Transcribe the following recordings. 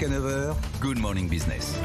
Jusqu'à 9h, Good Morning Business.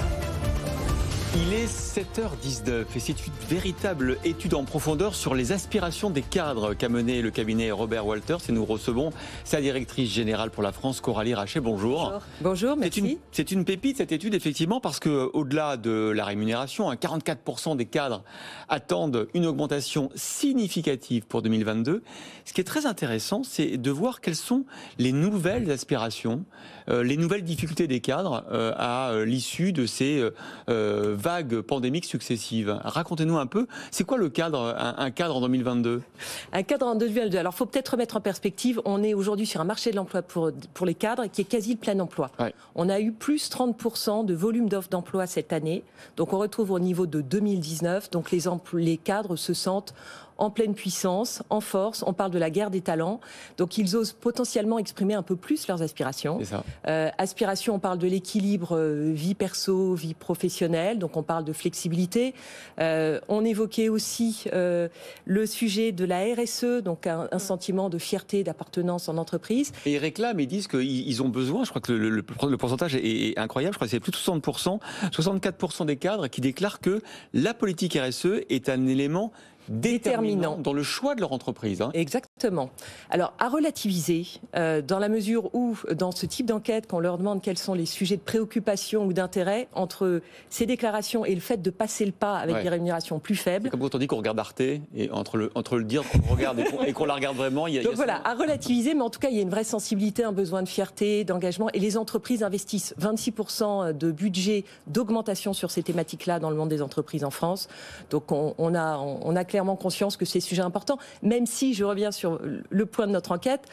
Il est 7h19 et c'est une véritable étude en profondeur sur les aspirations des cadres qu'a mené le cabinet Robert Walters et nous recevons sa directrice générale pour la France, Coralie Rachet. Bonjour. Bonjour, merci. C'est une pépite cette étude effectivement parce que au-delà de la rémunération, 44% des cadres attendent une augmentation significative pour 2022. Ce qui est très intéressant, c'est de voir quelles sont les nouvelles aspirations, les nouvelles difficultés des cadres à l'issue de ces vagues pandémiques successives. Racontez-nous un peu, c'est quoi le cadre, un cadre en 2022 ? Un cadre en 2022. Alors, il faut peut-être remettre en perspective, on est aujourd'hui sur un marché de l'emploi pour les cadres qui est quasi le plein emploi. Ouais. On a eu plus 30% de volume d'offres d'emploi cette année. Donc, on retrouve au niveau de 2019. Donc, les cadres se sentent en pleine puissance, en force. On parle de la guerre des talents. Donc, ils osent potentiellement exprimer un peu plus leurs aspirations. C'est ça. Aspirations, on parle de l'équilibre vie perso, vie professionnelle. Donc, on parle de flexibilité. On évoquait aussi le sujet de la RSE, donc un sentiment de fierté, d'appartenance en entreprise. Et ils réclament, ils disent qu'ils ont besoin, je crois que le pourcentage est incroyable, je crois que c'est plus de 60%, 64% des cadres qui déclarent que la politique RSE est un élément déterminant dans le choix de leur entreprise. Exactement. Alors, à relativiser, dans la mesure où, dans ce type d'enquête, qu'on leur demande quels sont les sujets de préoccupation ou d'intérêt, entre ces déclarations et le fait de passer le pas avec des rémunérations plus faibles. C'est comme quand on dit qu'on regarde Arte, et entre le dire qu'on regarde et qu'on la regarde vraiment, il y a... Donc voilà, à relativiser, mais en tout cas, il y a une vraie sensibilité, un besoin de fierté, d'engagement, et les entreprises investissent 26% de budget d'augmentation sur ces thématiques-là dans le monde des entreprises en France. Donc on a clairement conscience que c'est sujet important, même si, je reviens sur le point de notre enquête,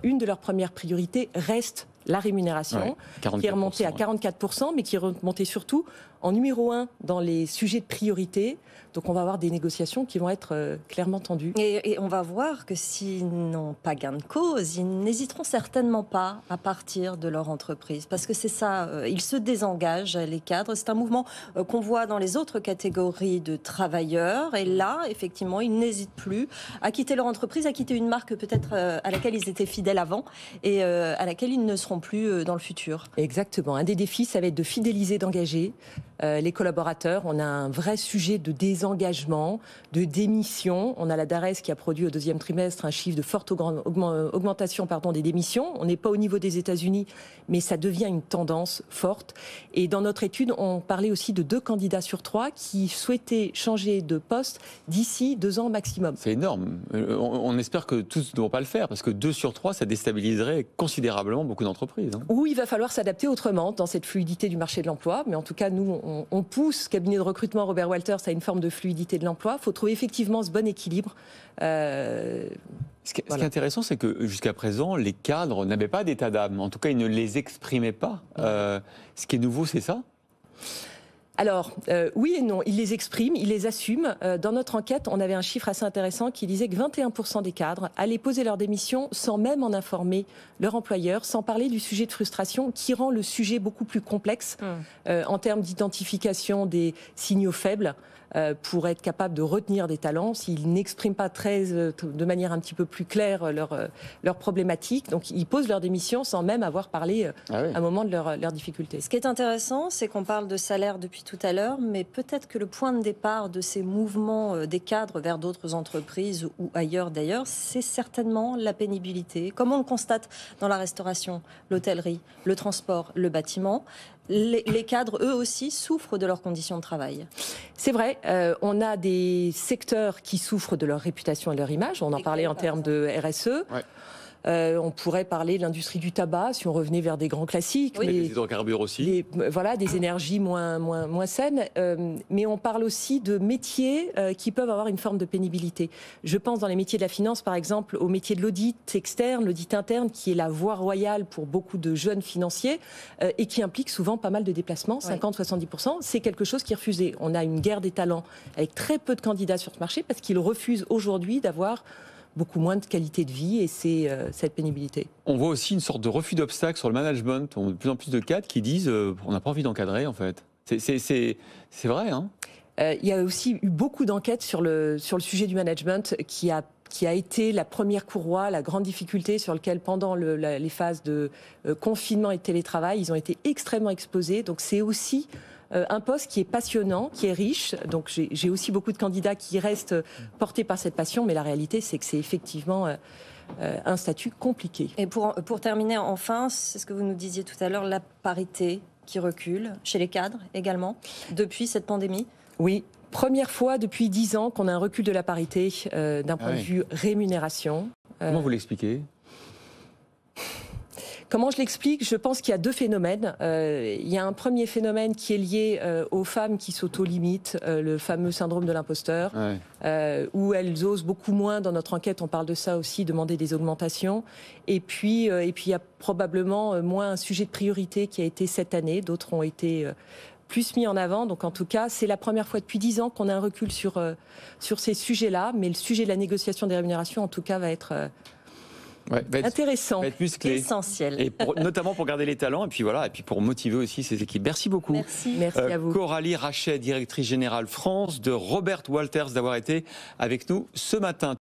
une de leurs premières priorités reste la rémunération, qui est remontée à 44%, mais qui est remontée surtout en numéro 1 dans les sujets de priorité. Donc on va avoir des négociations qui vont être clairement tendues. Et on va voir que s'ils n'ont pas gain de cause, ils n'hésiteront certainement pas à partir de leur entreprise. Parce que c'est ça, ils se désengagent, les cadres. C'est un mouvement qu'on voit dans les autres catégories de travailleurs. Et là, effectivement, ils n'hésitent plus à quitter leur entreprise, à quitter une marque peut-être à laquelle ils étaient fidèles avant et à laquelle ils ne seront plus dans le futur. Exactement. Un des défis, ça va être de fidéliser, d'engager les collaborateurs. On a un vrai sujet de désengagement, de démission. On a la DARES qui a produit au deuxième trimestre un chiffre de forte augmentation des démissions. On n'est pas au niveau des États-Unis, mais ça devient une tendance forte. Et dans notre étude, on parlait aussi de 2 candidats sur 3 qui souhaitaient changer de poste d'ici 2 ans maximum. C'est énorme. On espère que tous ne vont pas le faire, parce que 2 sur 3, ça déstabiliserait considérablement beaucoup d'entreprises. Ou il va falloir s'adapter autrement dans cette fluidité du marché de l'emploi. Mais en tout cas, nous, on pousse, cabinet de recrutement Robert Walters, à une forme de fluidité de l'emploi. Il faut trouver effectivement ce bon équilibre. Ce qui est intéressant, c'est que jusqu'à présent, les cadres n'avaient pas d'état d'âme. En tout cas, ils ne les exprimaient pas. Ce qui est nouveau, c'est ça ? Alors, oui et non, ils les expriment, ils les assument. Dans notre enquête, on avait un chiffre assez intéressant qui disait que 21% des cadres allaient poser leur démission sans même en informer leur employeur, sans parler du sujet de frustration qui rend le sujet beaucoup plus complexe en termes d'identification des signaux faibles. Pour être capable de retenir des talents, s'ils n'expriment pas de manière un petit peu plus claire leur problématique. Donc, ils posent leur démission sans même avoir parlé un moment de leurs difficultés. Ce qui est intéressant, c'est qu'on parle de salaire depuis tout à l'heure, mais peut-être que le point de départ de ces mouvements des cadres vers d'autres entreprises ou ailleurs d'ailleurs, c'est certainement la pénibilité. Comme on le constate dans la restauration, l'hôtellerie, le transport, le bâtiment, les cadres, eux aussi, souffrent de leurs conditions de travail. C'est vrai, on a des secteurs qui souffrent de leur réputation et de leur image. On en parlait en termes de RSE. Ouais. On pourrait parler de l'industrie du tabac, si on revenait vers des grands classiques. Oui. Les hydrocarbures aussi. Des énergies moins saines. Mais on parle aussi de métiers qui peuvent avoir une forme de pénibilité. Je pense dans les métiers de la finance, par exemple, au métier de l'audit externe, l'audit interne, qui est la voie royale pour beaucoup de jeunes financiers et qui implique souvent pas mal de déplacements, 50-70%. C'est quelque chose qui est refusé. On a une guerre des talents avec très peu de candidats sur ce marché parce qu'ils refusent aujourd'hui d'avoir beaucoup moins de qualité de vie et c'est cette pénibilité. On voit aussi une sorte de refus d'obstacle sur le management. On a de plus en plus de cadres qui disent on n'a pas envie d'encadrer en fait. C'est vrai, hein ? Il y a aussi eu beaucoup d'enquêtes sur le sujet du management qui a été la première courroie, la grande difficulté sur laquelle, pendant les phases de confinement et de télétravail, ils ont été extrêmement exposés. Donc c'est aussi un poste qui est passionnant, qui est riche. Donc j'ai aussi beaucoup de candidats qui restent portés par cette passion, mais la réalité, c'est que c'est effectivement un statut compliqué. Et pour terminer, enfin, c'est ce que vous nous disiez tout à l'heure, la parité qui recule chez les cadres également, depuis cette pandémie. Oui. Première fois depuis 10 ans qu'on a un recul de la parité d'un point de vue rémunération. Comment vous l'expliquez ? Comment je l'explique ? Je pense qu'il y a deux phénomènes. Il y a un premier phénomène qui est lié aux femmes qui s'auto-limitent, le fameux syndrome de l'imposteur, où elles osent beaucoup moins. Dans notre enquête, on parle de ça aussi, demander des augmentations. Et puis il y a probablement moins un sujet de priorité qui a été cette année. D'autres ont été plus mis en avant. Donc en tout cas, c'est la première fois depuis 10 ans qu'on a un recul sur ces sujets-là. Mais le sujet de la négociation des rémunérations, en tout cas, va être intéressant. Va être musclé. Essentiel. Et notamment pour garder les talents et puis voilà, et puis pour motiver aussi ces équipes. Merci beaucoup. Merci à vous. Coralie Rachet, directrice générale France, de Robert Walters, d'avoir été avec nous ce matin.